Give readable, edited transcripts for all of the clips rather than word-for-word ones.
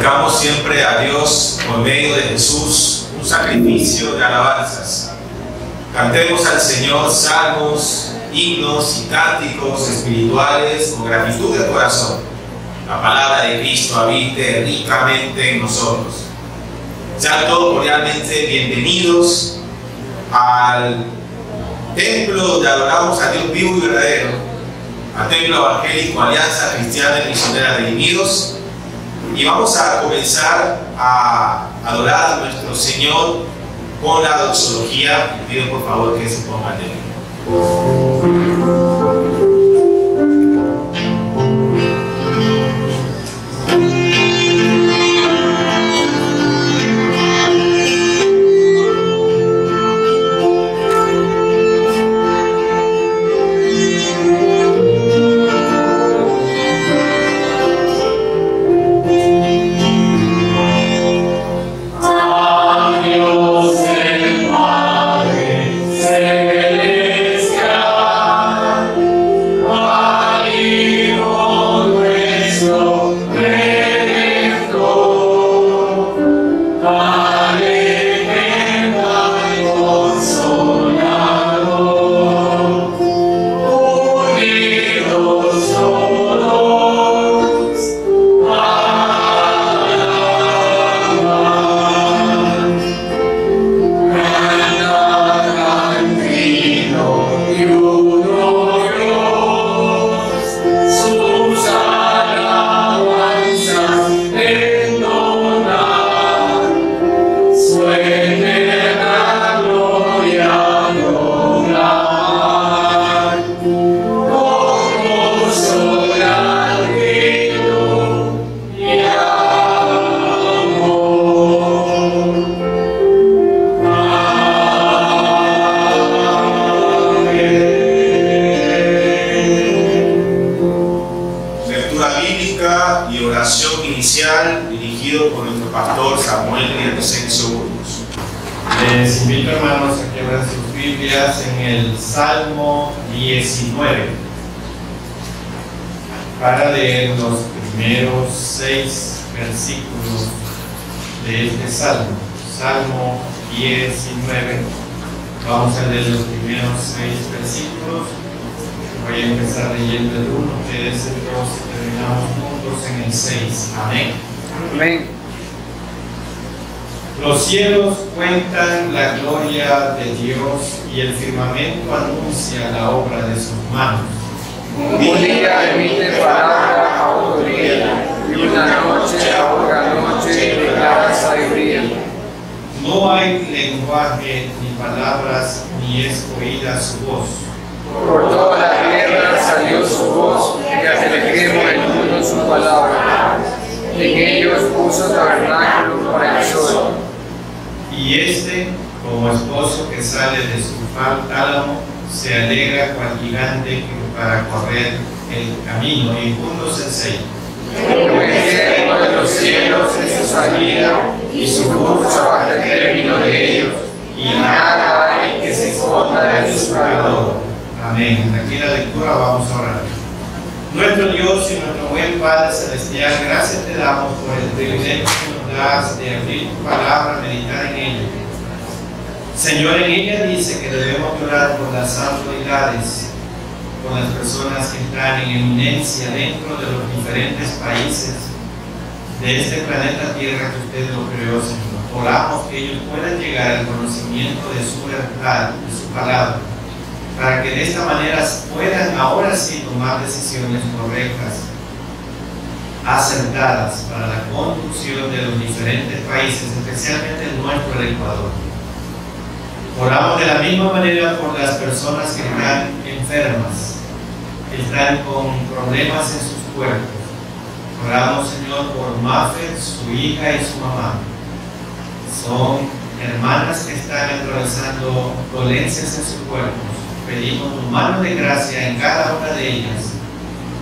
acercamos siempre a Dios por medio de Jesús, un sacrificio de alabanzas. Cantemos al Señor salmos, himnos y cánticos espirituales con gratitud de corazón. La palabra de Cristo habite ricamente en nosotros. Sean todos cordialmente bienvenidos al templo donde adoramos a Dios vivo y verdadero, al templo evangélico Alianza Cristiana y Misionera Redimidos. Y vamos a comenzar a adorar a nuestro Señor con la doxología. Pido por favor que se pongan de pie. Les invito, hermanos, a que abran sus Biblias en el Salmo 19 para leer los primeros 6 versículos de este Salmo. Salmo 19. Vamos a leer los primeros 6 versículos. Voy a empezar leyendo el 1, que es el 2, y terminamos juntos en el 6. Amén. Amén. Los cielos cuentan la gloria de Dios y el firmamento anuncia la obra de sus manos. Un día emite palabra a otro día, y una noche a otra noche declara sabiduría. No hay lenguaje ni palabras, ni es oída su voz. Por toda la tierra salió su voz, y alegremos el mundo su palabra. En ellos puso tabernáculo para el sol. Y este, como esposo que sale de su tálamo, se alegra cual gigante para correr el camino. Y juntos el 6. Porque el cielo de los cielos es su salida, y su curso hasta el término de ellos, y nada hay que se esconda de su calor. Amén. Aquí la lectura, vamos a orar. Nuestro Dios y nuestro buen Padre Celestial, gracias te damos por el privilegio que nos das de abrir tu palabra, meditar en ella. Señor, en ella dice que debemos orar por las autoridades, por las personas que están en eminencia dentro de los diferentes países de este planeta Tierra que usted lo creó, Señor. Oramos que ellos puedan llegar al conocimiento de su verdad, de su palabra, para que de esta manera puedan ahora sí tomar decisiones correctas, acertadas para la conducción de los diferentes países, especialmente el nuestro, el Ecuador. Oramos de la misma manera por las personas que están enfermas, que están con problemas en sus cuerpos. Oramos, Señor, por Mafer, su hija y su mamá. Son hermanas que están atravesando dolencias en sus cuerpos. Pedimos tu mano de gracia en cada una de ellas,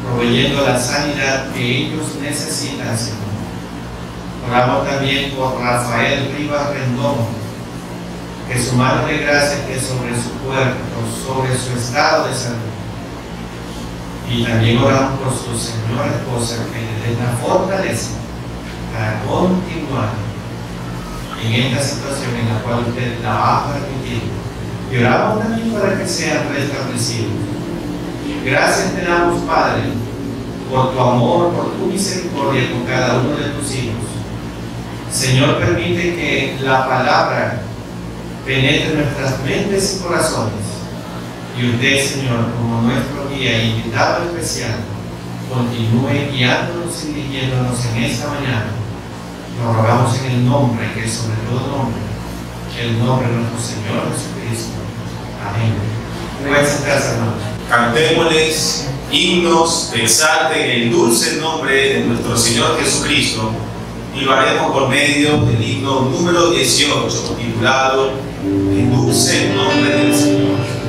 proveyendo la sanidad que ellos necesitan, Señor. Oramos también por Rafael Rivas Rendón, que su mano de gracia esté sobre su cuerpo, sobre su estado de salud. Y también oramos por su señora esposa, que le dé la fortaleza para continuar en esta situación en la cual usted la va a permitir. Y oramos también para que sea restablecido. Gracias te damos, Padre, por tu amor, por tu misericordia con cada uno de tus hijos. Señor, permite que la palabra penetre nuestras mentes y corazones. Y usted, Señor, como nuestro guía e invitado especial, continúe guiándonos y dirigiéndonos en esta mañana. Lo rogamos en el nombre, que es sobre todo nombre, el nombre de nuestro Señor Jesucristo. Amén. Pueden sentarse, hermanos. Cantémosles himnos que exalten el dulce nombre de nuestro Señor Jesucristo, y lo haremos por medio del himno número 18, titulado El dulce nombre del Señor.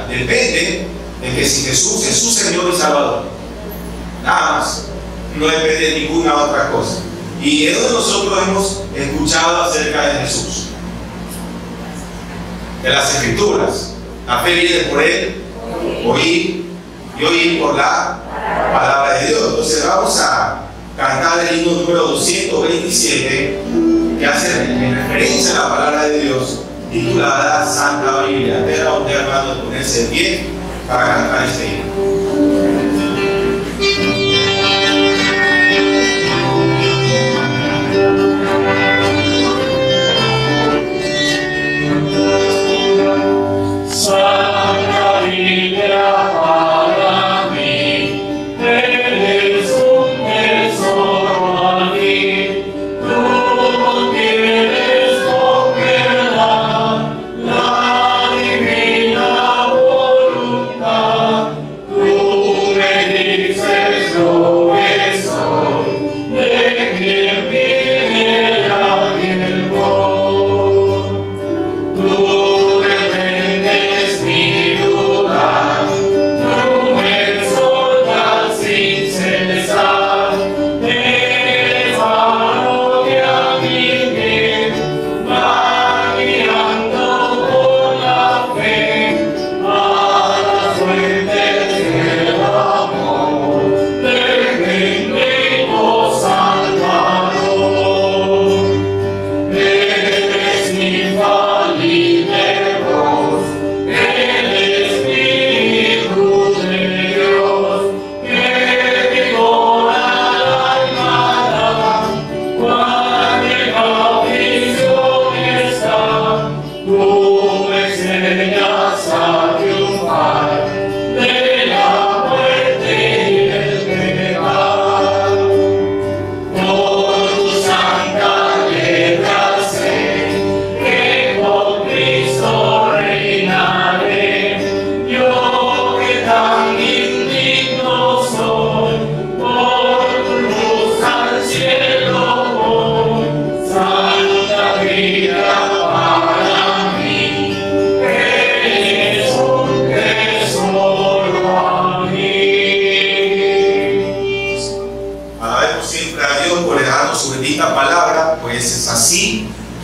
Depende de que si Jesús es su Señor y Salvador, nada más, no depende de ninguna otra cosa. Y es donde nosotros hemos escuchado acerca de Jesús, de las Escrituras. La fe viene por Él, oír, y oír por la palabra de Dios. Entonces vamos a cantar el himno número 227, que hace referencia a la palabra de Dios, titulada Santa Biblia. Te da un hermano de ponerse de pie para cantar este himno.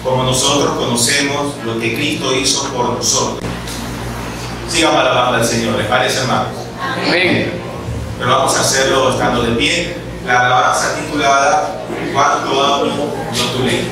Como nosotros conocemos lo que Cristo hizo por nosotros. Sigamos alabando al Señor, ¿les parece, hermanos? Amén. Pero vamos a hacerlo estando de pie. La alabanza titulada "Cuánto amo yo tu ley".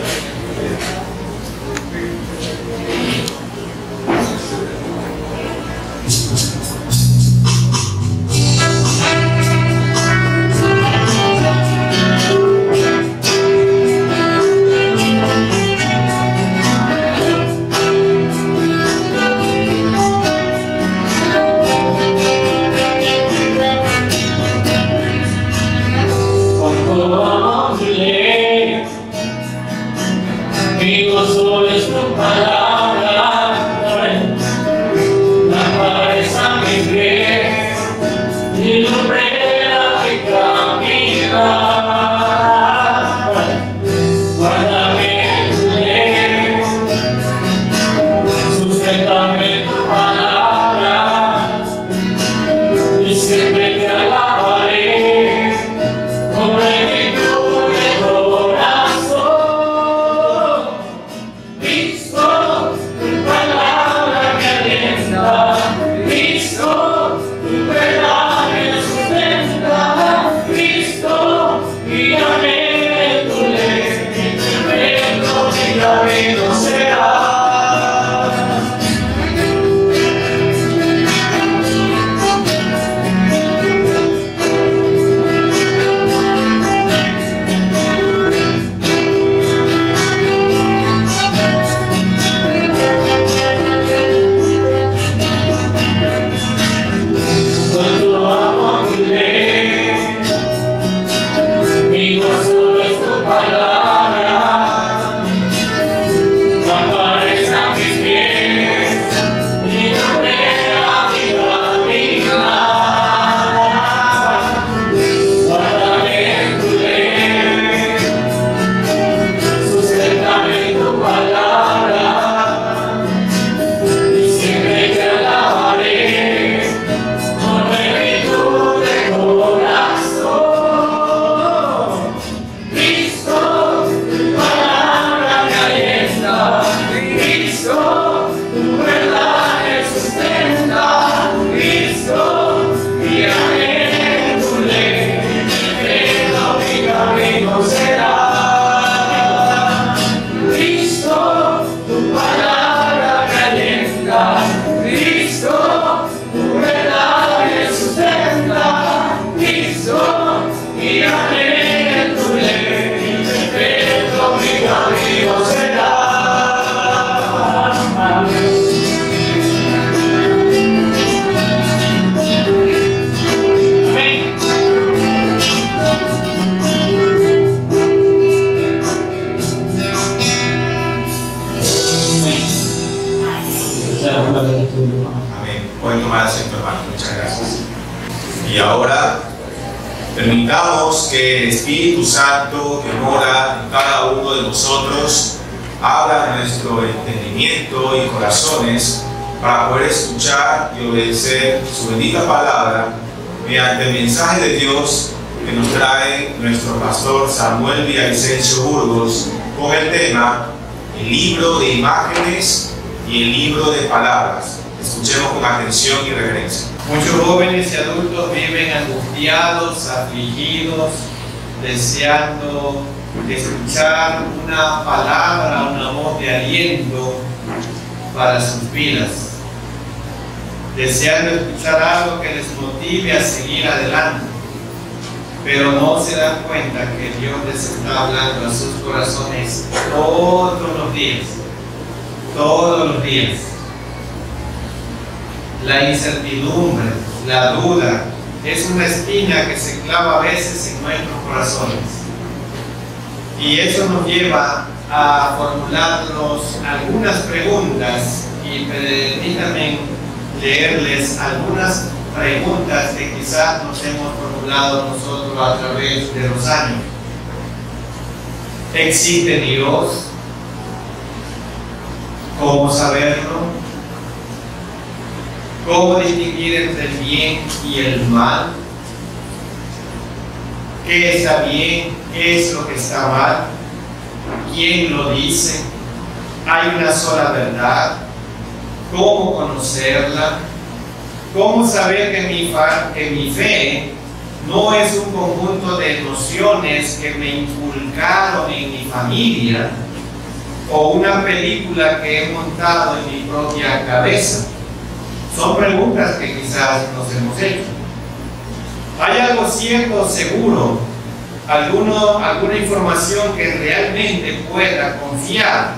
Amén. Pueden tomar asiento, hermano. Muchas gracias. Y ahora, permitamos que el Espíritu Santo que mora en cada uno de nosotros abra nuestro entendimiento y corazones para poder escuchar y obedecer su bendita palabra mediante el mensaje de Dios que nos trae nuestro pastor Samuel Villavicencio Burgos con el tema el libro de imágenes y el libro de palabras. Escuchemos con atención y reverencia. Muchos jóvenes y adultos viven angustiados, afligidos, deseando escuchar una palabra, una voz de aliento para sus vidas, deseando escuchar algo que les motive a seguir adelante, pero no se dan cuenta que Dios les está hablando a sus corazones todos los días, todos los días. La incertidumbre, la duda, es una espina que se clava a veces en nuestros corazones. Y eso nos lleva a formularnos algunas preguntas, y permítanme leerles algunas preguntas que quizás nos hemos formulado nosotros a través de los años. ¿Existe Dios? ¿Cómo saberlo? ¿Cómo distinguir entre el bien y el mal? ¿Qué está bien? ¿Qué es lo que está mal? ¿Quién lo dice? ¿Hay una sola verdad? ¿Cómo conocerla? ¿Cómo saber que mi fe no es un conjunto de nociones que me inculcaron en mi familia o una película que he montado en mi propia cabeza? Son preguntas que quizás nos hemos hecho. ¿Hay algo cierto, seguro? ¿Alguna información que realmente pueda confiar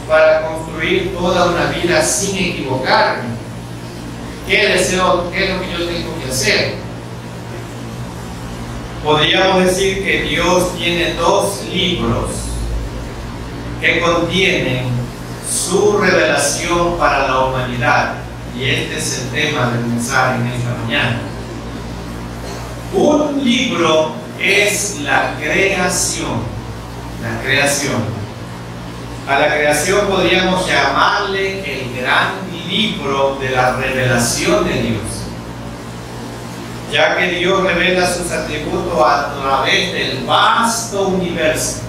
para construir toda una vida sin equivocarme? ¿Qué deseo? ¿Qué es lo que yo tengo que hacer? Podríamos decir que Dios tiene dos libros que contienen su revelación para la humanidad. Y este es el tema del mensaje en esta mañana. Un libro es la creación. La creación. A la creación podríamos llamarle el gran libro de la revelación de Dios, ya que Dios revela sus atributos a través del vasto universo.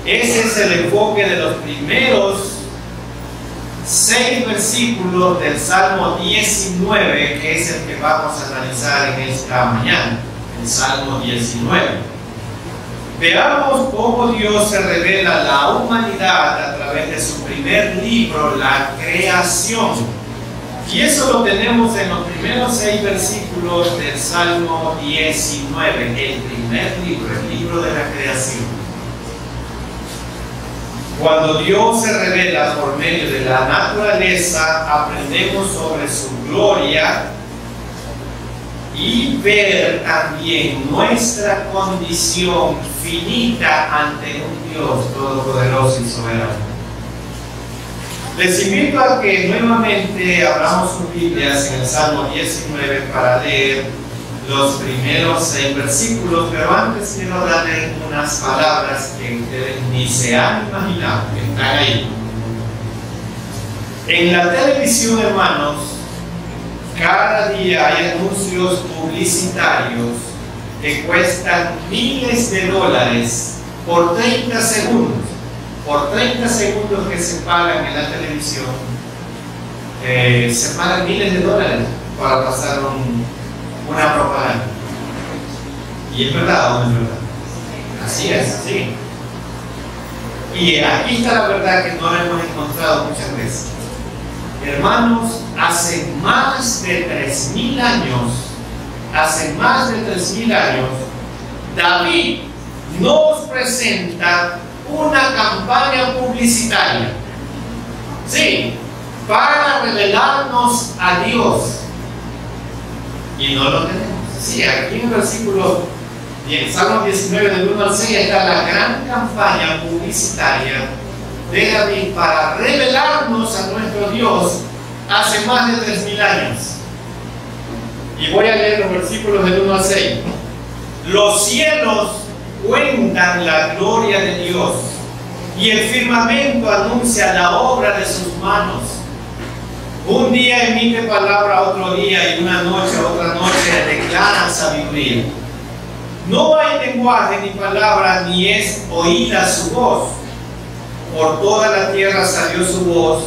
Ese es el enfoque de los primeros 6 versículos del Salmo 19, que es el que vamos a analizar en esta mañana, el Salmo 19. Veamos cómo Dios se revela a la humanidad a través de su primer libro, la creación. Y eso lo tenemos en los primeros 6 versículos del Salmo 19, el primer libro, el libro de la creación. Cuando Dios se revela por medio de la naturaleza, aprendemos sobre su gloria y ver también nuestra condición finita ante un Dios todopoderoso y soberano. Les invito a que nuevamente abramos sus Biblias en el Salmo 19 para leer los primeros 6 versículos, pero antes quiero darles unas palabras que ustedes ni se han imaginado que están ahí. En la televisión, hermanos, cada día hay anuncios publicitarios que cuestan miles de dólares por 30 segundos. Por 30 segundos que se pagan en la televisión, se pagan miles de dólares para pasar una propaganda. ¿Y es verdad o no es verdad? Así es, sí. Y aquí está la verdad que no la hemos encontrado muchas veces. Hermanos, hace más de 3.000 años, David nos presenta una campaña publicitaria, sí, para revelarnos a Dios. Y no lo tenemos. Sí, aquí en el versículo, en Salmo 19, del 1 al 6, está la gran campaña publicitaria de David para revelarnos a nuestro Dios hace más de 3000 años. Y voy a leer los versículos del 1 al 6. Los cielos cuentan la gloria de Dios, y el firmamento anuncia la obra de sus manos. Un día emite palabra a otro día, y una noche a otra noche declaran sabiduría. No hay lenguaje ni palabra, ni es oída su voz. Por toda la tierra salió su voz,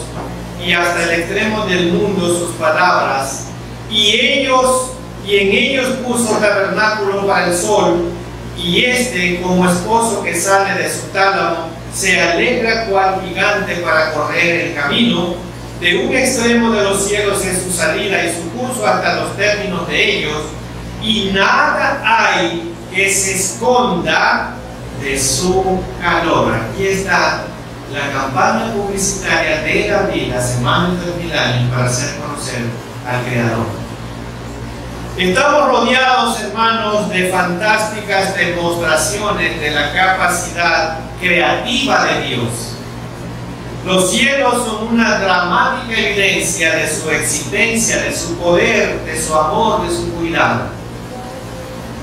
y hasta el extremo del mundo sus palabras. Y en ellos puso tabernáculo para el sol, y este, como esposo que sale de su tálamo, se alegra cual gigante para correr el camino. De un extremo de los cielos es su salida y su curso hasta los términos de ellos, y nada hay que se esconda de su calor. Aquí está la campaña publicitaria de David hace más de 3000 años para hacer conocer al Creador. Estamos rodeados, hermanos, de fantásticas demostraciones de la capacidad creativa de Dios. Los cielos son una dramática evidencia de su existencia, de su poder, de su amor, de su cuidado.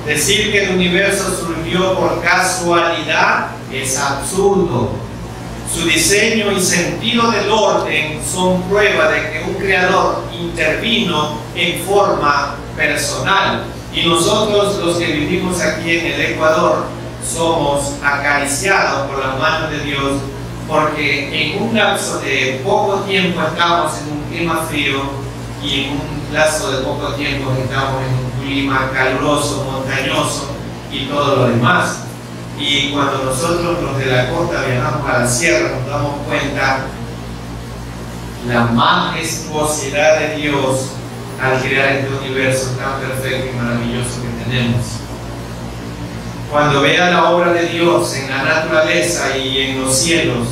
Decir que el universo surgió por casualidad es absurdo. Su diseño y sentido del orden son prueba de que un creador intervino en forma personal. Y nosotros, los que vivimos aquí en el Ecuador, somos acariciados por la mano de Dios, porque en un lapso de poco tiempo estamos en un clima frío y en un lapso de poco tiempo estamos en un clima caluroso, montañoso y todo lo demás. Y cuando nosotros, los de la costa, viajamos a la sierra, nos damos cuenta la majestuosidad de Dios al crear este universo tan perfecto y maravilloso que tenemos. Cuando vea la obra de Dios en la naturaleza y en los cielos,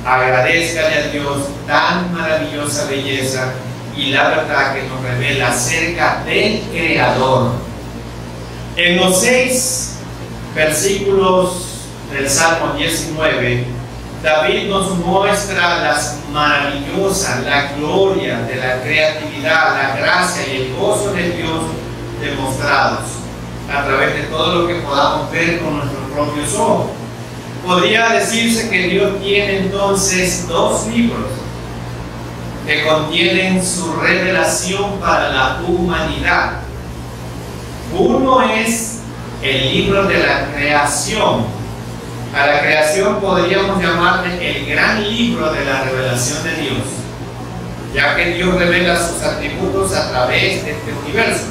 agradezcale a Dios tan maravillosa belleza y la verdad que nos revela acerca del Creador. En los 6 versículos del Salmo 19, David nos muestra las maravillosas, la gloria de la creatividad, la gracia y el gozo de Dios demostrados a través de todo lo que podamos ver con nuestros propios ojos. Podría decirse que Dios tiene entonces 2 libros que contienen su revelación para la humanidad. Uno es el libro de la creación. A la creación podríamos llamarle el gran libro de la revelación de Dios, ya que Dios revela sus atributos a través de este universo.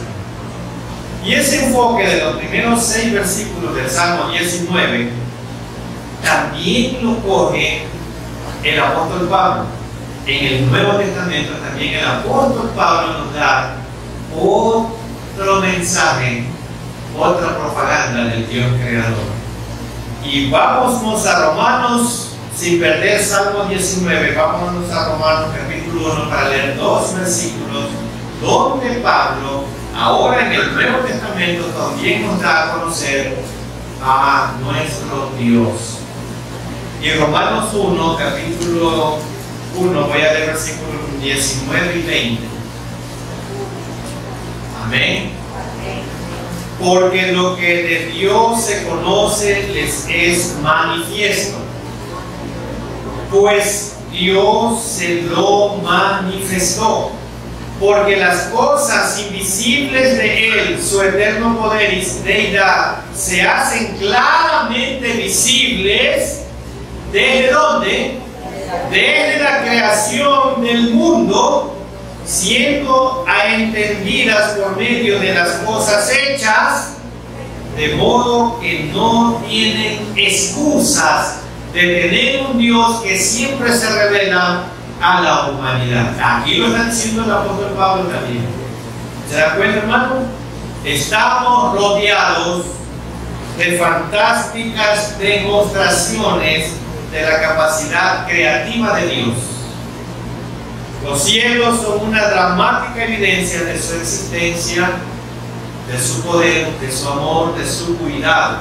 Y ese enfoque de los primeros 6 versículos del Salmo 19 también lo coge el apóstol Pablo. En el Nuevo Testamento también el apóstol Pablo nos da otro mensaje, otra propaganda del Dios creador. Y vámonos a Romanos, sin perder Salmo 19, vámonos a Romanos capítulo 1 para leer 2 versículos donde Pablo, ahora en el Nuevo Testamento, también nos da a conocer a nuestro Dios. Y Romanos 1, capítulo 1, voy a leer versículos 19 y 20. Amén. Porque lo que de Dios se conoce les es manifiesto, pues Dios se lo manifestó, porque las cosas invisibles de Él, su eterno poder y deidad, se hacen claramente visibles. ¿Desde dónde? Desde la creación del mundo, siendo entendidas por medio de las cosas hechas, de modo que no tienen excusas de tener un Dios que siempre se revela a la humanidad. Aquí lo está diciendo el apóstol Pablo también. ¿Se da cuenta, hermano? Estamos rodeados de fantásticas demostraciones de la capacidad creativa de Dios. Los cielos son una dramática evidencia de su existencia, de su poder, de su amor, de su cuidado.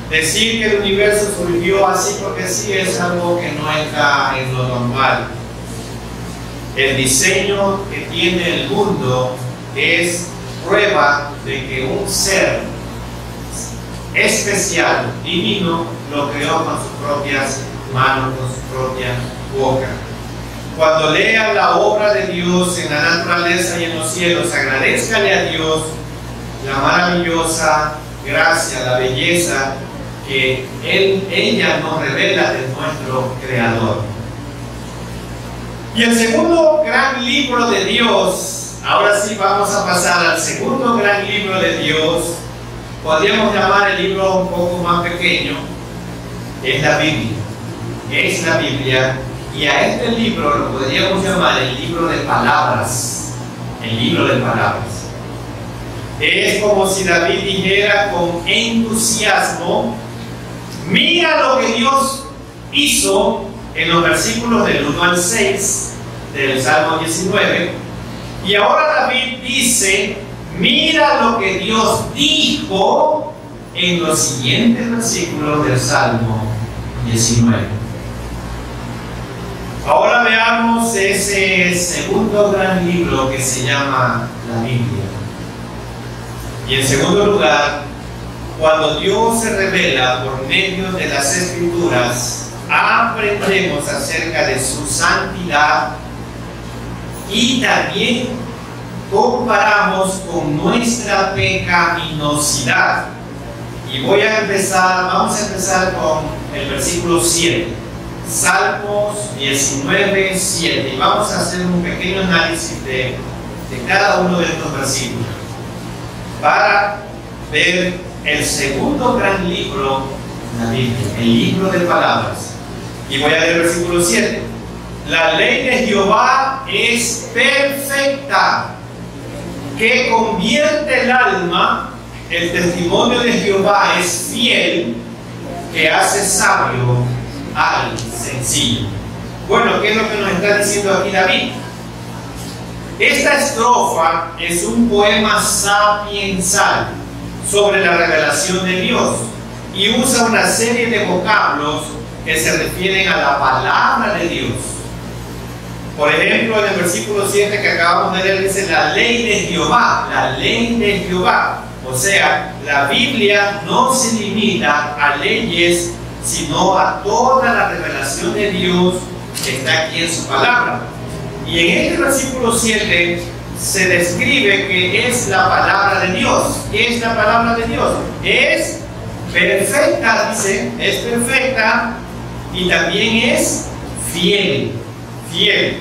Decir que el universo surgió así porque sí es algo que no está en lo normal. El diseño que tiene el mundo es prueba de que un ser especial, divino, lo creó con sus propias manos, con su propia boca. Cuando lea la obra de Dios en la naturaleza y en los cielos, agradézcale a Dios la maravillosa gracia, la belleza que ella nos revela de nuestro Creador. Y el segundo gran libro de Dios, ahora sí vamos a pasar al segundo gran libro de Dios, podríamos llamar el libro un poco más pequeño, es la Biblia. Es la Biblia, y a este libro lo podríamos llamar el libro de palabras. El libro de palabras. Es como si David dijera con entusiasmo: mira lo que Dios hizo en los versículos del 1 al 6 del Salmo 19. Y ahora David dice: mira lo que Dios dijo en los siguientes versículos del Salmo 19. Ahora veamos ese segundo gran libro que se llama la Biblia. Y en segundo lugar, cuando Dios se revela por medio de las Escrituras, aprendemos acerca de su santidad y también comparamos con nuestra pecaminosidad. Y vamos a empezar con el versículo 7. Salmos 19, 7. Y vamos a hacer un pequeño análisis de cada uno de estos versículos para ver el segundo gran libro de la Biblia, el libro de palabras. Y voy a leer el versículo 7. La ley de Jehová es perfecta, que convierte el alma. El testimonio de Jehová es fiel, que hace sabio al sencillo. Bueno, ¿qué es lo que nos está diciendo aquí David? Esta estrofa es un poema sapiensal sobre la revelación de Dios y usa una serie de vocablos que se refieren a la palabra de Dios. Por ejemplo, en el versículo 7 que acabamos de leer dice: la ley de Jehová, la ley de Jehová. O sea, la Biblia no se limita a leyes, sino a toda la revelación de Dios que está aquí en su palabra. Y en este versículo 7 se describe que es la palabra de Dios. ¿Qué es la palabra de Dios? Es perfecta, dice, es perfecta, y también es fiel, fiel.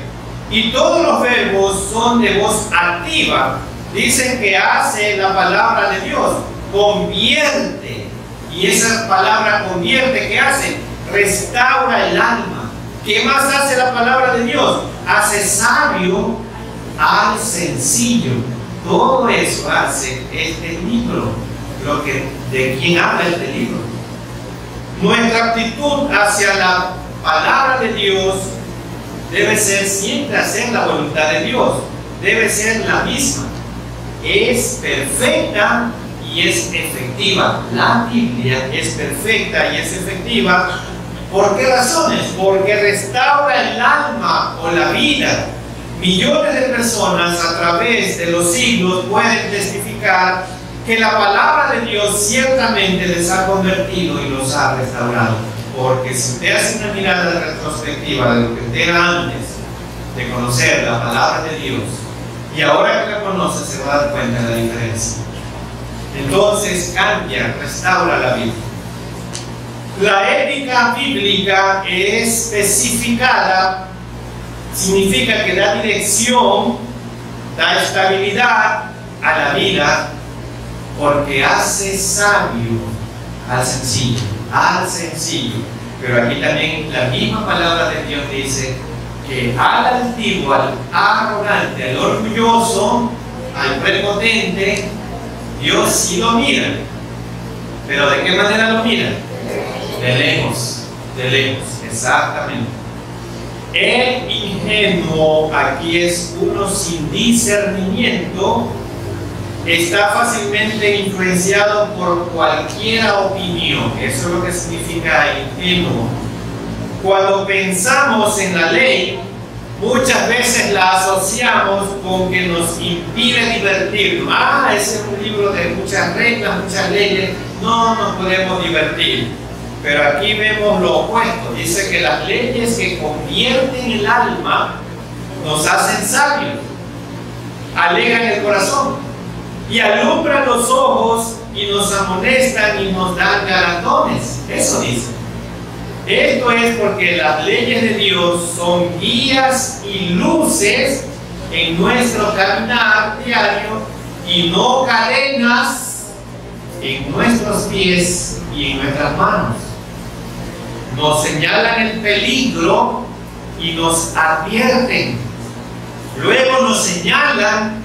Y todos los verbos son de voz activa. Dicen que hace la palabra de Dios, convierte. Y esa palabra convierte, ¿qué hace? Restaura el alma. ¿Qué más hace la palabra de Dios? Hace sabio al sencillo. Todo eso hace este libro. ¿De quién habla este libro? Nuestra actitud hacia la palabra de Dios debe ser siempre hacer la voluntad de Dios. Debe ser la misma. Es perfecta y es efectiva. La Biblia es perfecta y es efectiva. ¿Por qué razones? Porque restaura el alma o la vida. Millones de personas a través de los siglos pueden testificar que la palabra de Dios ciertamente les ha convertido y los ha restaurado. Porque si usted hace una mirada retrospectiva de lo que usted era antes de conocer la palabra de Dios y ahora que la conoce, se va a dar cuenta de la diferencia. Entonces cambia, restaura la vida. La ética bíblica especificada significa que da dirección, da estabilidad a la vida, porque hace sabio al sencillo, al sencillo. Pero aquí también la misma palabra de Dios dice que al altivo, al arrogante, al orgulloso, al prepotente, Dios sí lo mira. ¿Pero de qué manera lo mira? De lejos, exactamente. El ingenuo aquí es uno sin discernimiento, está fácilmente influenciado por cualquier opinión. Eso es lo que significa ingenuo. Cuando pensamos en la ley, muchas veces la asociamos con que nos impide divertirnos. Ese es un libro de muchas reglas, muchas leyes, no nos podemos divertir. Pero aquí vemos lo opuesto. Dice que las leyes que convierten el alma nos hacen sabios, alegran el corazón y alumbran los ojos y nos amonestan y nos dan galardones. Eso dice. Esto es porque las leyes de Dios son guías y luces en nuestro caminar diario y no cadenas en nuestros pies y en nuestras manos. Nos señalan el peligro y nos advierten. Luego nos señalan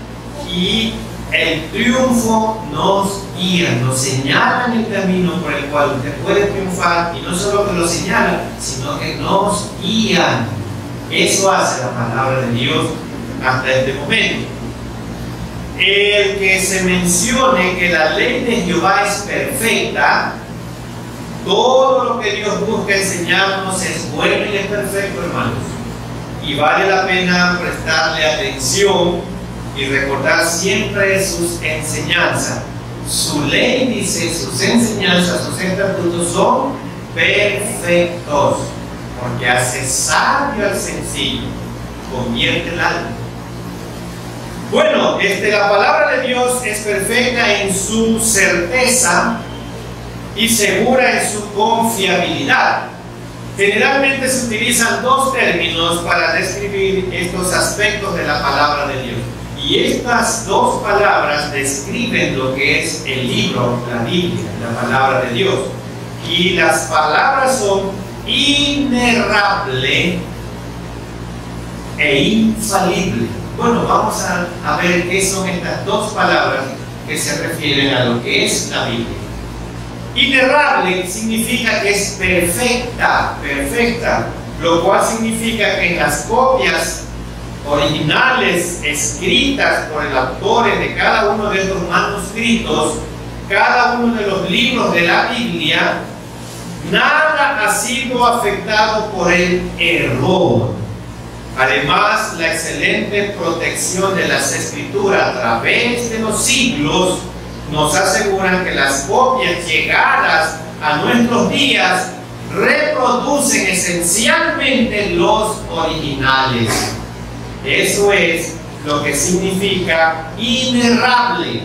y el triunfo nos guía. Nos señalan el camino por el cual usted puede triunfar, y no solo que lo señalan, sino que nos guían. Eso hace la palabra de Dios hasta este momento. El que se mencione que la ley de Jehová es perfecta, todo lo que Dios busca enseñarnos es bueno y es perfecto, hermanos. Y vale la pena prestarle atención y recordar siempre sus enseñanzas. Su ley, dice, sus enseñanzas, sus estatutos son perfectos, porque hace sabio al sencillo, convierte el alma. Bueno, la palabra de Dios es perfecta en su certeza y segura en su confiabilidad. Generalmente se utilizan dos términos para describir estos aspectos de la palabra de Dios. Y estas dos palabras describen lo que es el libro, la Biblia, la palabra de Dios. Y las palabras son inerrable e infalible. Bueno, vamos a ver qué son estas dos palabras que se refieren a lo que es la Biblia. Inerrable significa que es perfecta, lo cual significa que en las copias originales escritas por el autor de cada uno de estos manuscritos, cada uno de los libros de la Biblia, nada ha sido afectado por el error. Además, la excelente protección de las escrituras a través de los siglos nos aseguran que las copias llegadas a nuestros días reproducen esencialmente los originales. Eso es lo que significa inerrable.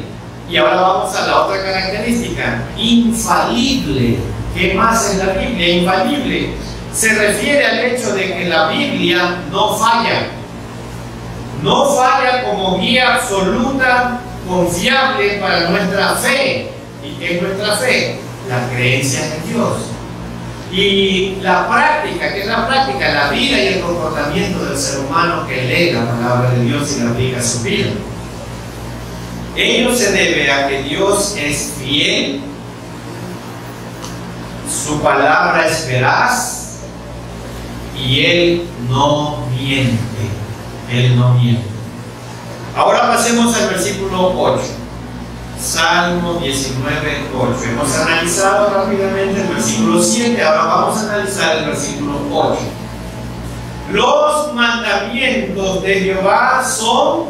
Y ahora vamos a la otra característica, infalible. ¿Qué más es la Biblia? Infalible se refiere al hecho de que la Biblia no falla. No falla como guía absoluta, confiable para nuestra fe. ¿Y qué es nuestra fe? La creencia en Dios. Y la práctica, ¿qué es la práctica? La vida y el comportamiento del ser humano que lee la palabra de Dios y la aplica a su vida. Ello se debe a que Dios es fiel, su palabra es veraz y Él no miente. Él no miente. Ahora pasemos al versículo 8. Salmo 19, 8. Hemos analizado rápidamente el versículo 7, ahora vamos a analizar el versículo 8. Los mandamientos de Jehová son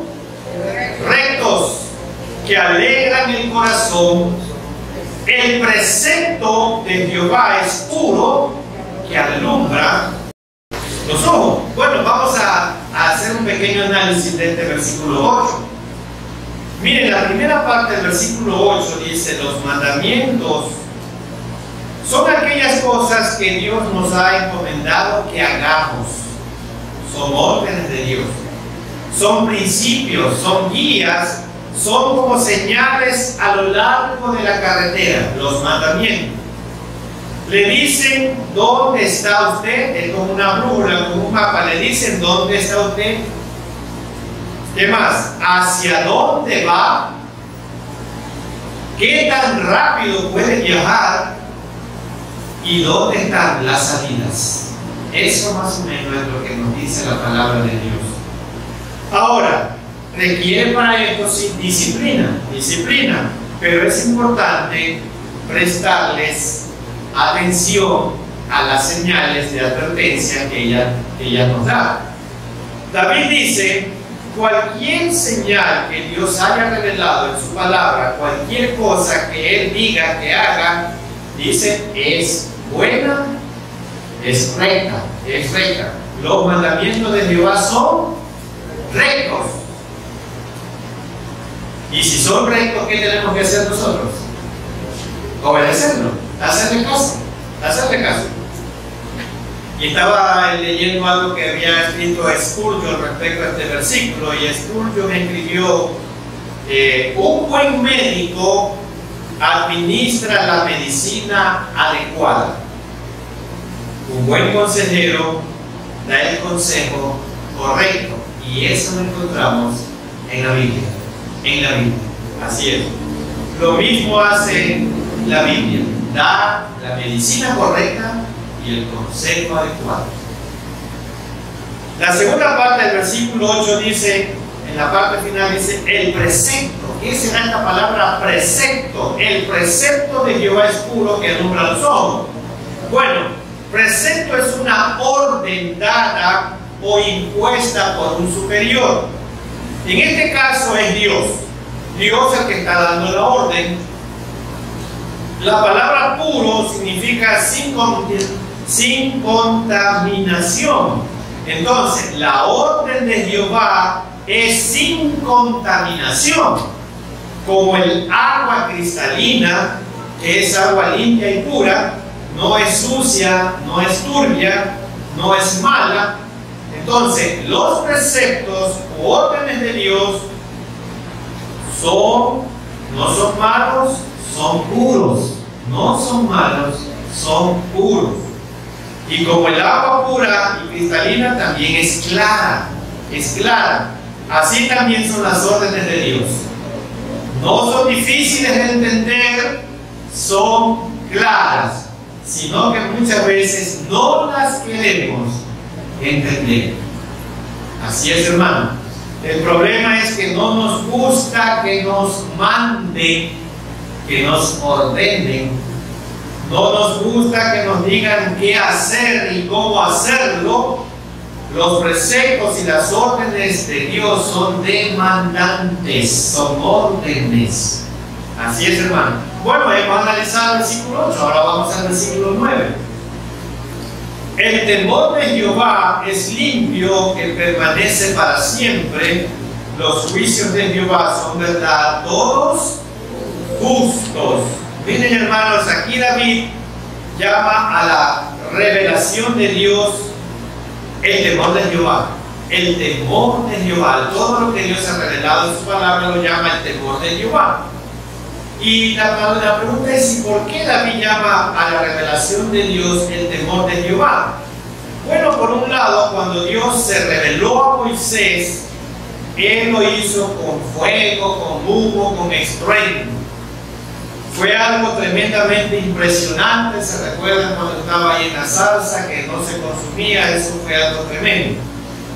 rectos, que alegran el corazón. El precepto de Jehová es puro, que alumbra los ojos. Bueno, vamos a hacer un pequeño análisis de este versículo 8. Miren, la primera parte del versículo 8 dice: los mandamientos son aquellas cosas que Dios nos ha encomendado que hagamos. Son órdenes de Dios, son principios, son guías, son como señales a lo largo de la carretera. Los mandamientos le dicen dónde está usted, es como una brújula, como un mapa, le dicen dónde está usted. ¿Qué más? ¿Hacia dónde va? ¿Qué tan rápido puede viajar? ¿Y dónde están las salidas? Eso más o menos es lo que nos dice la palabra de Dios. Ahora, requiere para esto disciplina, pero es importante prestarles atención a las señales de advertencia que ella nos da. David dice, cualquier señal que Dios haya revelado en su palabra, cualquier cosa que Él diga que haga, dice, es buena, es recta, es recta. Los mandamientos de Jehová son rectos. Y si son rectos, ¿qué tenemos que hacer nosotros? Obedecerlo, hacerle caso, hacerle caso. Y estaba leyendo algo que había escrito Spurgeon respecto a este versículo, y Spurgeon escribió, un buen médico administra la medicina adecuada. Un buen consejero da el consejo correcto, y eso lo encontramos en la Biblia. En la Biblia, así es. Lo mismo hace la Biblia, da la medicina correcta y el consejo adecuado. La segunda parte del versículo 8 dice, en la parte final dice, el precepto. ¿Qué será esta palabra precepto? El precepto de Jehová es puro, que alumbra los ojos. Bueno, precepto es una orden dada o impuesta por un superior. En este caso es Dios. Dios es el que está dando la orden. La palabra puro significa sin contaminación. Entonces, la orden de Jehová es sin contaminación, como el agua cristalina, que es agua limpia y pura, no es sucia, no es turbia, no es mala. Entonces, los preceptos u órdenes de Dios no son malos, son puros. No son malos, son puros. Y como el agua pura y cristalina también es clara, así también son las órdenes de Dios. No son difíciles de entender, son claras, sino que muchas veces no las queremos entender. Así es, hermano. El problema es que no nos gusta que nos manden, que nos ordenen. No nos gusta que nos digan qué hacer y cómo hacerlo. Los preceptos y las órdenes de Dios son demandantes, son órdenes. Así es, hermano. Bueno, hemos analizado el versículo 8, ahora vamos al versículo 9. El temor de Jehová es limpio, que permanece para siempre. Los juicios de Jehová son verdad, todos justos. Miren, hermanos, aquí David llama a la revelación de Dios el temor de Jehová. El temor de Jehová, todo lo que Dios ha revelado en su palabra lo llama el temor de Jehová. Y la pregunta es, ¿y por qué David llama a la revelación de Dios el temor de Jehová? Bueno, por un lado, cuando Dios se reveló a Moisés, Él lo hizo con fuego, con humo, con estruendo. Fue algo tremendamente impresionante. Se recuerdan cuando estaba ahí en la salsa, que no se consumía, eso fue algo tremendo.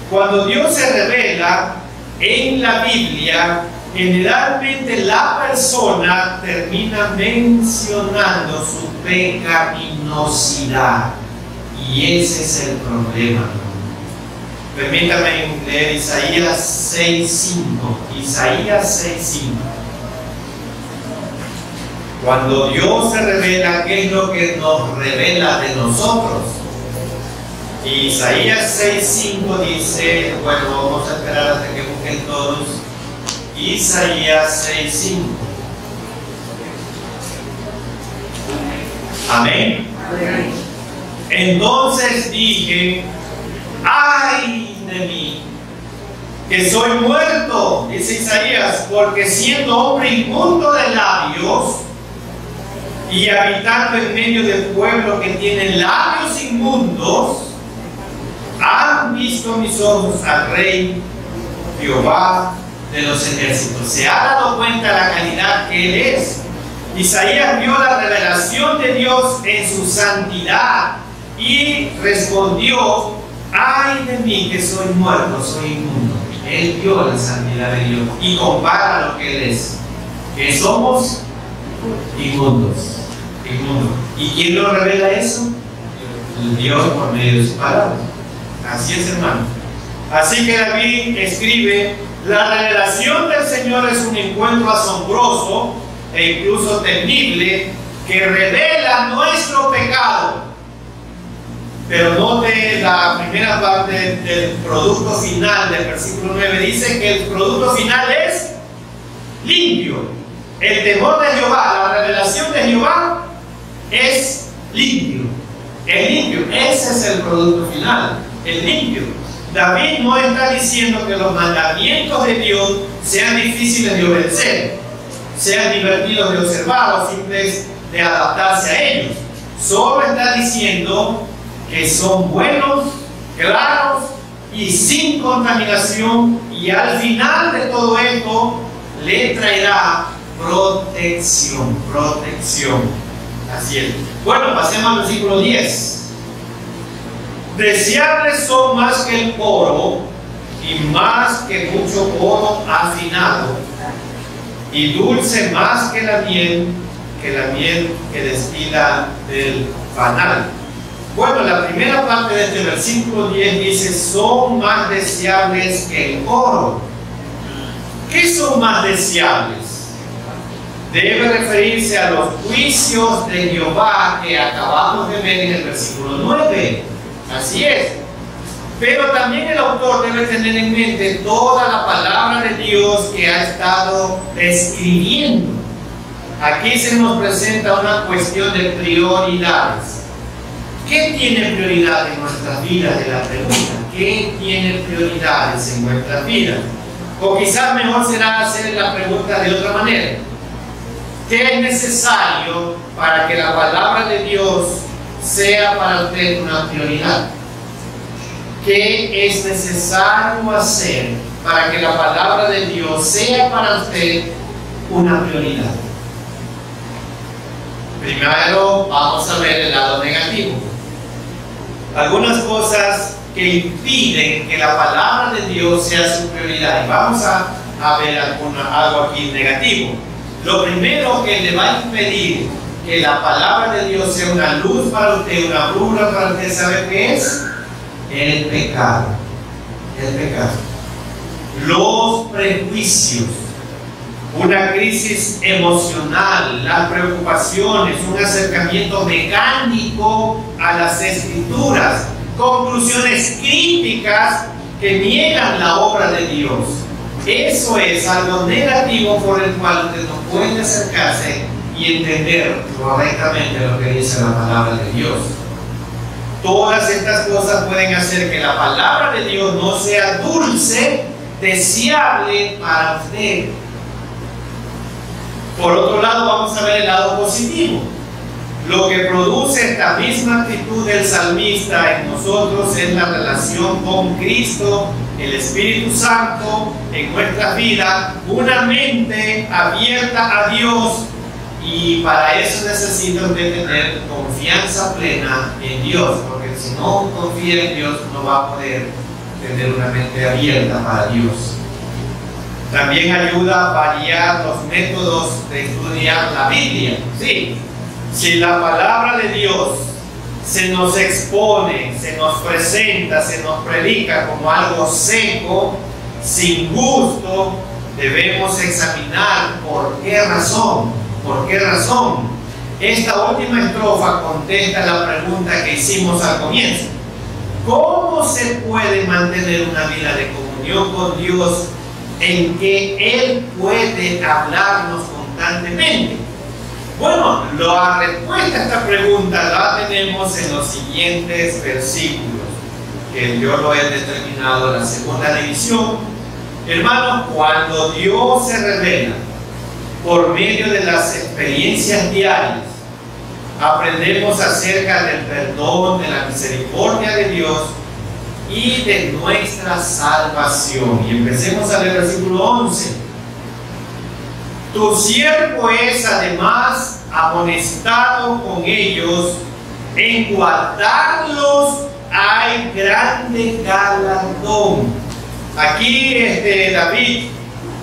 Cuando Dios se revela en la Biblia, generalmente la persona termina mencionando su pecaminosidad, y ese es el problema. Permítanme leer Isaías 6:5. Isaías 6:5. Cuando Dios se revela, ¿qué es lo que nos revela de nosotros? Isaías 6:5 dice, bueno, vamos a esperar hasta que busquen todos. Isaías 6:5. Amén. Amén. Entonces dije, ay de mí, que soy muerto, dice Isaías, porque siendo hombre inmundo de labios y habitando en medio del pueblo que tiene labios inmundos, han visto mis ojos al Rey Jehová de los ejércitos. Se ha dado cuenta la calidad que Él es. Isaías vio la revelación de Dios en su santidad y respondió, ay de mí que soy muerto, soy inmundo. Él vio la santidad de Dios y compara lo que Él es, que somos inmundos. ¿Y quién nos revela eso? Dios por medio de su palabra. Así es, hermano. Así que David escribe: la revelación del Señor es un encuentro asombroso e incluso temible que revela nuestro pecado. Pero note la primera parte del producto final del versículo 9. Dice que el producto final es limpio. El temor de Jehová, la revelación de Jehová es limpio. Es limpio. Ese es el producto final. Es limpio. David no está diciendo que los mandamientos de Dios sean difíciles de obedecer, sean divertidos de observar o simples de adaptarse a ellos. Solo está diciendo que son buenos, claros y sin contaminación, y al final de todo esto le traerá protección. Así es. Bueno, pasemos al versículo 10. Deseables son más que el oro y más que mucho oro afinado, y dulce más que la miel que destila del panal. Bueno, la primera parte de este versículo 10 dice: son más deseables que el oro. ¿Qué son más deseables? Debe referirse a los juicios de Jehová que acabamos de ver en el versículo 9. Así es. Pero también el autor debe tener en mente toda la palabra de Dios que ha estado escribiendo. Aquí se nos presenta una cuestión de prioridades. ¿Qué tiene prioridad en nuestras vidas? De la pregunta, ¿qué tiene prioridades en nuestras vidas? O quizás mejor será hacer la pregunta de otra manera. ¿Qué es necesario para que la palabra de Dios sea para usted una prioridad? ¿Qué es necesario hacer para que la palabra de Dios sea para usted una prioridad? Primero vamos a ver el lado negativo. Algunas cosas que impiden que la palabra de Dios sea su prioridad. Y vamos a ver algo aquí negativo. Lo primero que le va a impedir que la palabra de Dios sea una luz para usted, una brújula para usted, ¿sabe qué es? El pecado. El pecado. Los prejuicios, una crisis emocional, las preocupaciones, un acercamiento mecánico a las Escrituras, conclusiones críticas que niegan la obra de Dios. Eso es algo negativo por el cual usted no puede acercarse y entender correctamente lo que dice la palabra de Dios. Todas estas cosas pueden hacer que la palabra de Dios no sea dulce, deseable para usted. Por otro lado, vamos a ver el lado positivo. Lo que produce esta misma actitud del salmista en nosotros es la relación con Cristo, el Espíritu Santo en nuestra vida, una mente abierta a Dios, y para eso necesita usted tener confianza plena en Dios, porque si no confía en Dios no va a poder tener una mente abierta para Dios. También ayuda a variar los métodos de estudiar la Biblia. Sí, si la palabra de Dios se nos expone, se nos presenta, se nos predica como algo seco, sin gusto, debemos examinar por qué razón. ¿Por qué razón? Esta última estrofa contesta la pregunta que hicimos al comienzo. ¿Cómo se puede mantener una vida de comunión con Dios en que Él puede hablarnos constantemente? Bueno, la respuesta a esta pregunta la tenemos en los siguientes versículos, que yo lo he determinado en la segunda división. Hermanos, cuando Dios se revela por medio de las experiencias diarias, aprendemos acerca del perdón, de la misericordia de Dios y de nuestra salvación. Y empecemos a leer el versículo 11. Tu siervo es además amonestado con ellos, en guardarlos hay grande galardón. Aquí David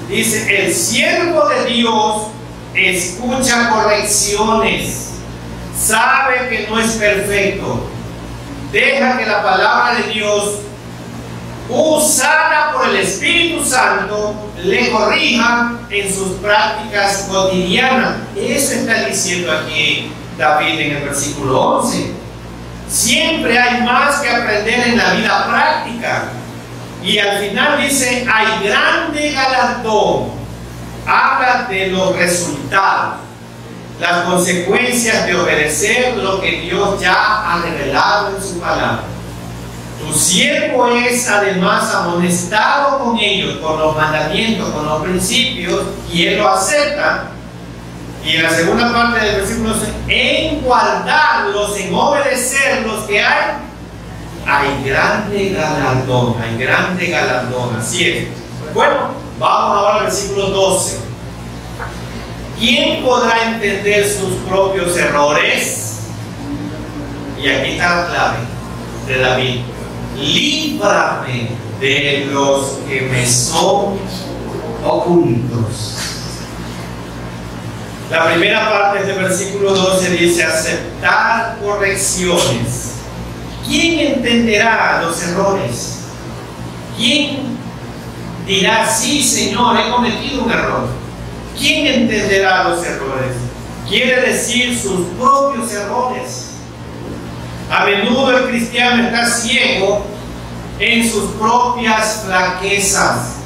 dice: el siervo de Dios escucha correcciones, sabe que no es perfecto, deja que la palabra de Dios usada por el Espíritu Santo, le corrija en sus prácticas cotidianas. Eso está diciendo aquí David en el versículo 11. Siempre hay más que aprender en la vida práctica. Y al final dice, hay grande galardón. Habla de los resultados, las consecuencias de obedecer lo que Dios ya ha revelado en su palabra. Tu siervo es además amonestado con ellos, con los mandamientos, con los principios, y él lo acepta. Y en la segunda parte del versículo 11, en guardarlos, en obedecerlos que hay grande galardón, así es. Bueno, vamos ahora al versículo 12. ¿Quién podrá entender sus propios errores? Y aquí está la clave de David. Líbrame de los que me son ocultos. La primera parte del versículo 12 dice aceptar correcciones. ¿Quién entenderá los errores? ¿Quién dirá, sí, Señor, he cometido un error? ¿Quién entenderá los errores? Quiere decir sus propios errores. A menudo el cristiano está ciego en sus propias flaquezas.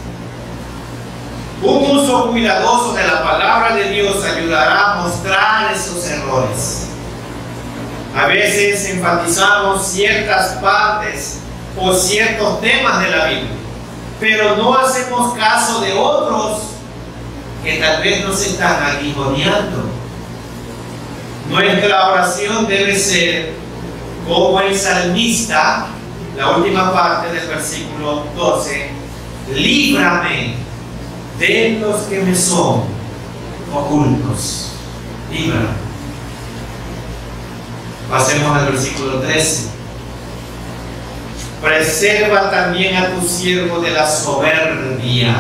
Un uso cuidadoso de la palabra de Dios ayudará a mostrar esos errores. A veces enfatizamos ciertas partes o ciertos temas de la Biblia, pero no hacemos caso de otros que tal vez nos están aguijoneando. Nuestra oración debe ser como el salmista, la última parte del versículo 12, líbrame de los que me son ocultos. Líbrame. Pasemos al versículo 13. Preserva también a tu siervo de la soberbia,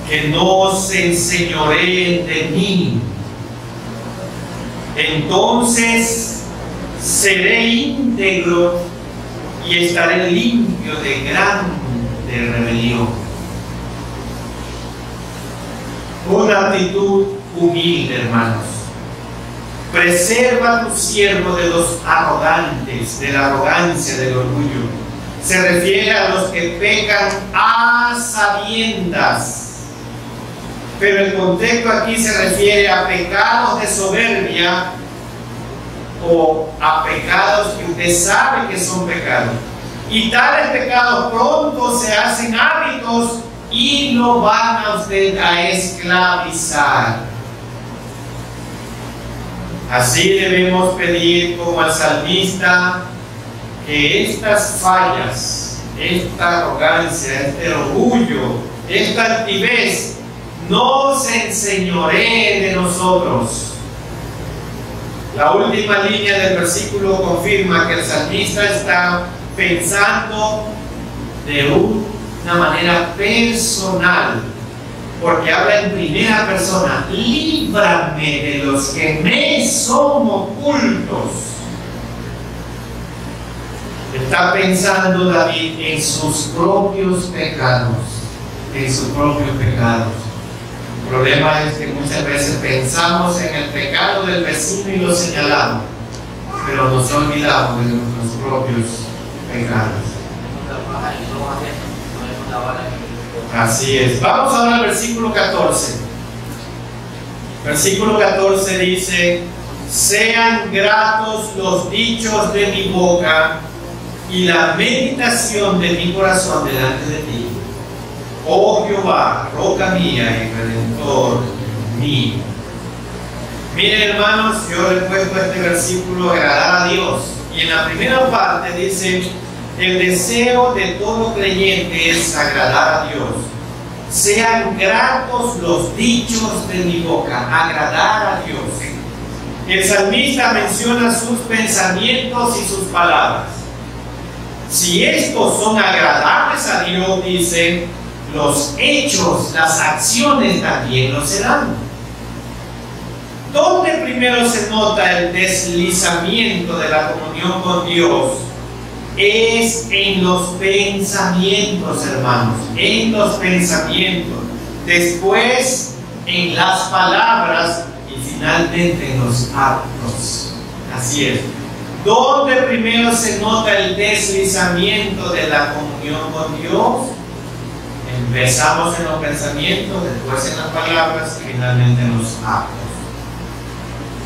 que no se enseñoree de mí. Entonces seré íntegro y estaré limpio de grande rebelión. Una actitud humilde, hermanos. Preserva a tu siervo de los arrogantes, de la arrogancia, del orgullo. Se refiere a los que pecan a sabiendas. Pero el contexto aquí se refiere a pecados de soberbia o a pecados que usted sabe que son pecados. Y tales pecados pronto se hacen hábitos y lo van a usted a esclavizar. Así debemos pedir como al salmista que estas fallas, esta arrogancia, este orgullo, esta altivez no se enseñoree de nosotros. La última línea del versículo confirma que el salmista está pensando de una manera personal, porque habla en primera persona. Líbrame de los que me son ocultos. Está pensando David en sus propios pecados, en sus propios pecados. El problema es que muchas veces pensamos en el pecado del vecino y lo señalamos, pero nos olvidamos de nuestros propios pecados. Así es. Vamos ahora al versículo 14. Versículo 14 dice: sean gratos los dichos de mi boca y la meditación de mi corazón delante de ti, oh Jehová, roca mía y redentor mío. Miren, hermanos, yo le he puesto este versículo agradar a Dios, y en la primera parte dice: el deseo de todo creyente es agradar a Dios. Sean gratos los dichos de mi boca, agradar a Dios. El salmista menciona sus pensamientos y sus palabras. Si estos son agradables a Dios, dice, los hechos, las acciones también lo serán. ¿Dónde primero se nota el deslizamiento de la comunión con Dios? es en los pensamientos, hermanos, en los pensamientos, después en las palabras y finalmente en los actos. Así es. ¿Dónde primero se nota el deslizamiento de la comunión con Dios? Empezamos en los pensamientos, después en las palabras y finalmente en los actos.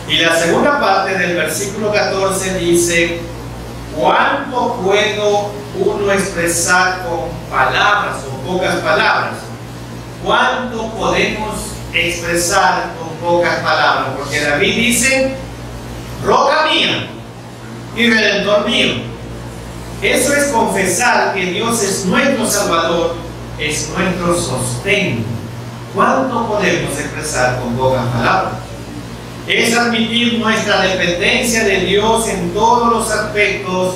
Y la segunda parte del versículo 14 dice: ¿cuánto puedo uno expresar con palabras o pocas palabras? ¿Cuánto podemos expresar con pocas palabras? Porque David dice: roca mía y redentor mío. Eso es confesar que Dios es nuestro Salvador, es nuestro sostén. ¿Cuánto podemos expresar con pocas palabras? Es admitir nuestra dependencia de Dios en todos los aspectos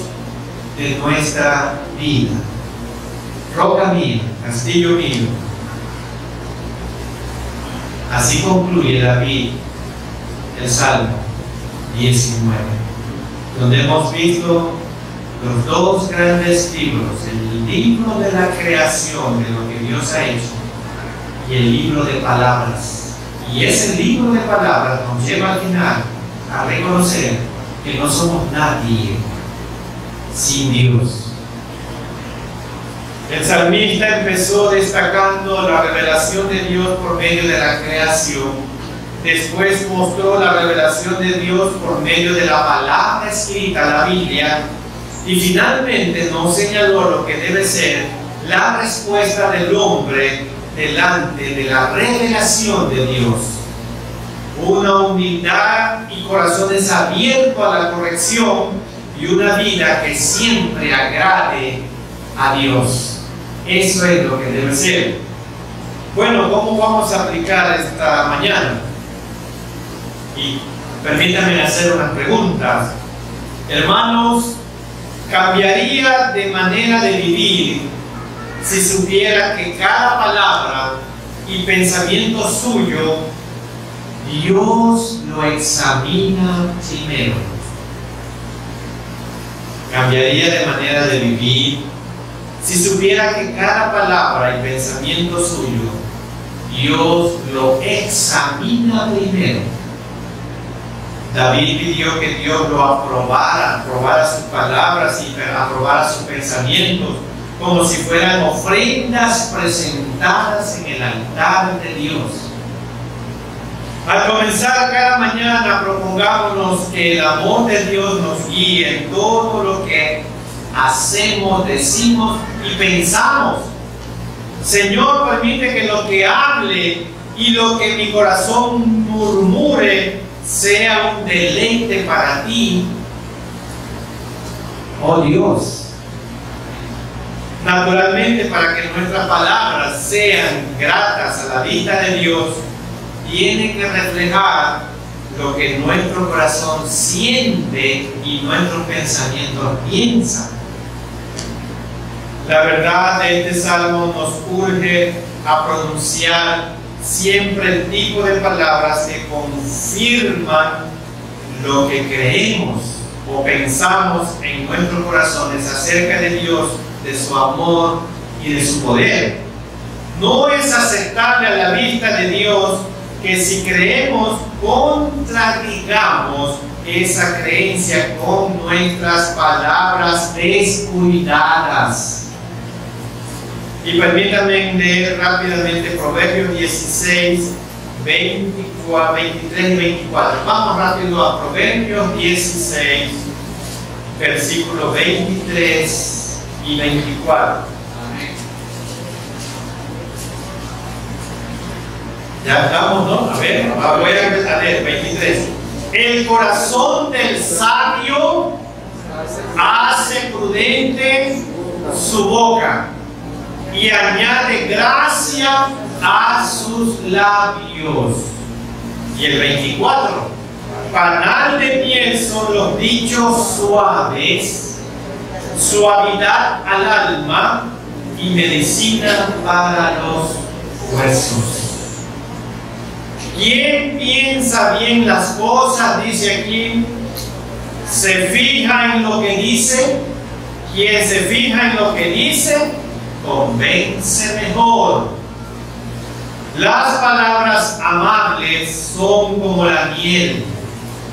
de nuestra vida. Roca mía, castillo mío. Así concluye David el Salmo 19, donde hemos visto los dos grandes libros, el libro de la creación, de lo que Dios ha hecho, y el libro de palabras. Y ese libro de palabras nos lleva al final a reconocer que no somos nadie sin Dios. El salmista empezó destacando la revelación de Dios por medio de la creación. Después mostró la revelación de Dios por medio de la palabra escrita, la Biblia. Y finalmente nos señaló lo que debe ser la respuesta del hombre delante de la revelación de Dios. Una humildad y corazones abiertos a la corrección y una vida que siempre agrade a Dios. Eso es lo que debe ser. Bueno, ¿cómo vamos a aplicar esta mañana? Y permítanme hacer unas preguntas. Hermanos, ¿cambiaría de manera de vivir si supiera que cada palabra y pensamiento suyo Dios lo examina primero? ¿Cambiaría de manera de vivir si supiera que cada palabra y pensamiento suyo Dios lo examina primero? David pidió que Dios lo aprobara sus palabras y aprobara sus pensamientos como si fueran ofrendas presentadas en el altar de Dios. Al comenzar cada mañana, propongámonos que el amor de Dios nos guíe en todo lo que hacemos, decimos y pensamos. Señor, permite que lo que hable y lo que mi corazón murmure sea un deleite para ti, oh Dios. Naturalmente, para que nuestras palabras sean gratas a la vista de Dios, tiene que reflejar lo que nuestro corazón siente y nuestros pensamientos piensan. La verdad de este salmo nos urge a pronunciar siempre el tipo de palabras que confirman lo que creemos o pensamos en nuestros corazones acerca de Dios, de su amor y de su poder. No es aceptable a la vista de Dios que si creemos, contradigamos esa creencia con nuestras palabras descuidadas. Y permítanme leer rápidamente Proverbios 16, 23 y 24. Vamos rápido a Proverbios 16, versículos 23 y 24. Amén. Ya estamos, ¿no? A ver, voy a empezar a leer 23. El corazón del sabio hace prudente su boca y añade gracia a sus labios. Y el 24, panal de miel son los dichos suaves, suavidad al alma y medicina para los huesos. ¿Quién piensa bien las cosas? Dice aquí, se fija en lo que dice Quien se fija en lo que dice, convence mejor. Las palabras amables son como la miel,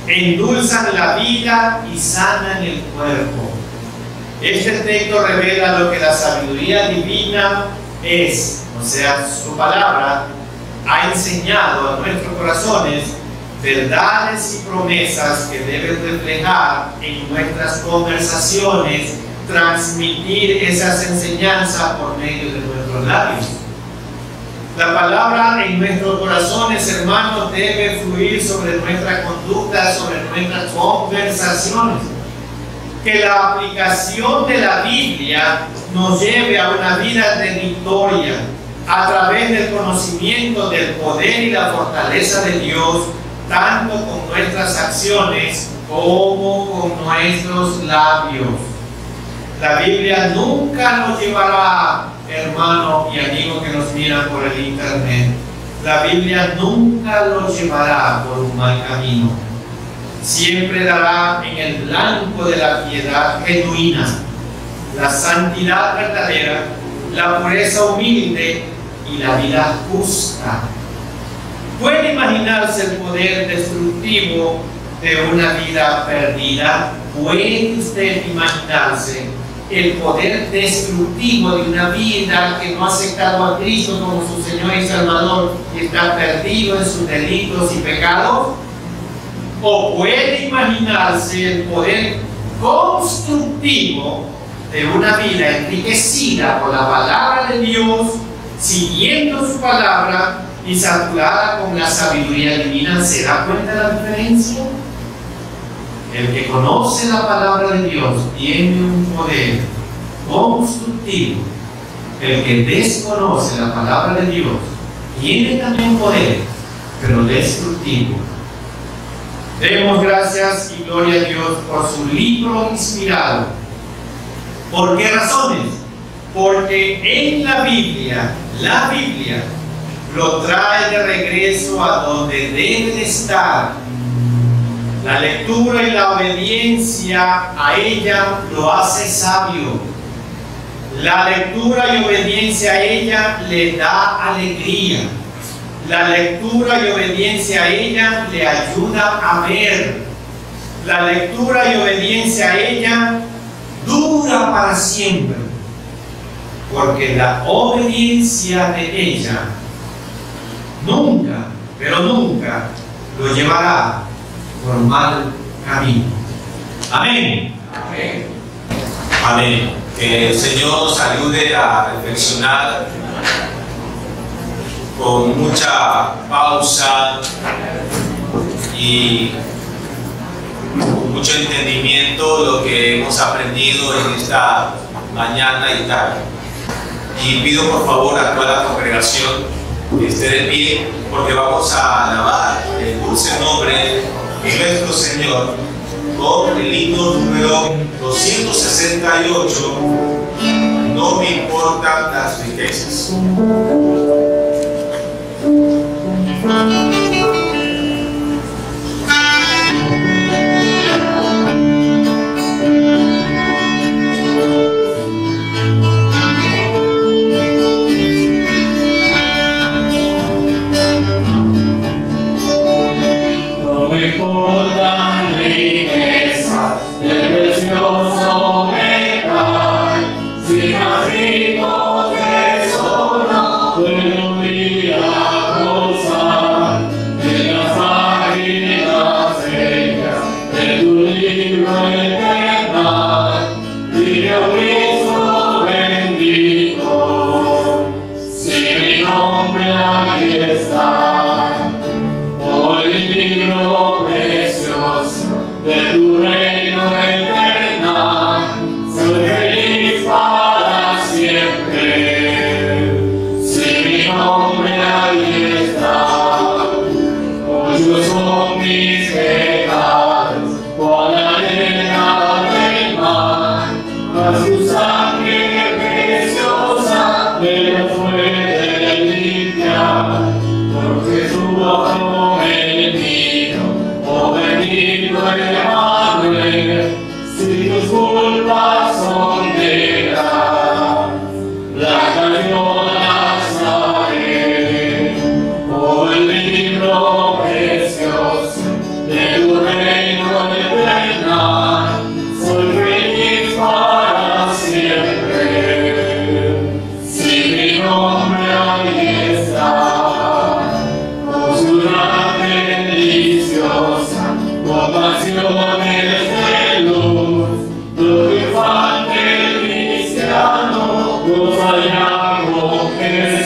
endulzan la vida y sanan el cuerpo. Este texto revela lo que la sabiduría divina es, o sea, su palabra ha enseñado a nuestros corazones verdades y promesas que deben reflejar en nuestras conversaciones, transmitir esas enseñanzas por medio de nuestros labios. La palabra en nuestros corazones, hermanos, debe fluir sobre nuestra conducta, sobre nuestras conversaciones. Que la aplicación de la Biblia nos lleve a una vida de victoria a través del conocimiento del poder y la fortaleza de Dios, tanto con nuestras acciones como con nuestros labios. La Biblia nunca nos llevará, hermano y amigo que nos miran por el internet, la Biblia nunca los llevará por un mal camino. Siempre dará en el blanco de la piedad genuina, la santidad verdadera, la pureza humilde y la vida justa. ¿Puede imaginarse el poder destructivo de una vida perdida? ¿Puede usted imaginarse el poder destructivo de una vida que no ha aceptado a Cristo como su Señor y Salvador y está perdido en sus delitos y pecados? ¿O puede imaginarse el poder constructivo de una vida enriquecida por la palabra de Dios, siguiendo su palabra y saturada con la sabiduría divina? ¿Se da cuenta de la diferencia? El que conoce la palabra de Dios tiene un poder constructivo. El que desconoce la palabra de Dios tiene también poder, pero destructivo. Demos gracias y gloria a Dios por su libro inspirado. ¿Por qué razones? Porque en la Biblia lo trae de regreso a donde debe de estar. La lectura y la obediencia a ella lo hace sabio. La lectura y obediencia a ella le da alegría. La lectura y obediencia a ella le ayuda a ver. La lectura y obediencia a ella dura para siempre. Porque la obediencia de ella nunca, pero nunca lo llevará por mal camino. Amén. Amén. Amén. Que el Señor nos ayude a reflexionar con mucha pausa y con mucho entendimiento lo que hemos aprendido en esta mañana y tarde. Y pido por favor a toda la congregación que esté de pie, porque vamos a alabar el dulce nombre de nuestro Señor con el himno número 268, no me importan las riquezas. Porque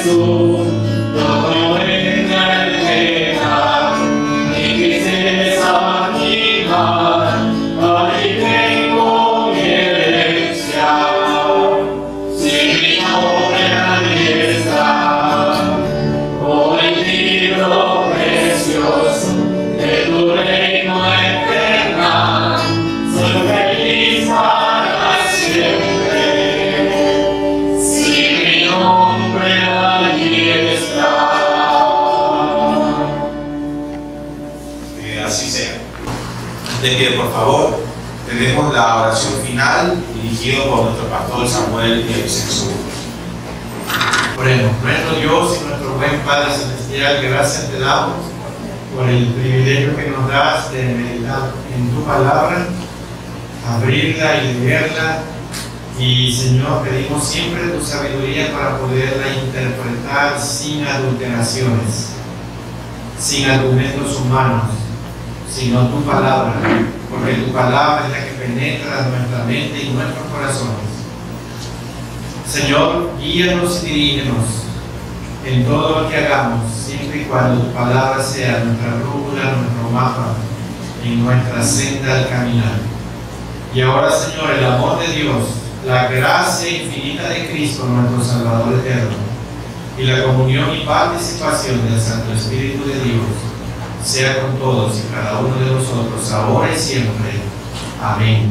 Jesús, todo venga el dejar, y quise animar, ahí tengo mi herencia, si mi nombre ahí está, con el libro precioso de tu reino eterna, soy feliz para siempre, si mi nombre allí está. Que así sea. De pie, por favor, tenemos la oración final dirigida por nuestro pastor Samuel y el Censo. Oremos. Nuestro Dios y nuestro buen Padre Celestial, gracias te damos por el privilegio que nos das de meditar en tu palabra, abrirla y leerla. Y Señor, pedimos siempre tu sabiduría para poderla interpretar sin adulteraciones, sin argumentos humanos, sino tu palabra, porque tu palabra es la que penetra nuestra mente y nuestros corazones. Señor, guíanos y dirígenos en todo lo que hagamos, siempre y cuando tu palabra sea nuestra brújula, nuestro mapa, en nuestra senda al caminar. Y ahora, Señor, el amor de Dios, la gracia infinita de Cristo, nuestro Salvador eterno, y la comunión y participación del Santo Espíritu de Dios, sea con todos y cada uno de nosotros, ahora y siempre. Amén.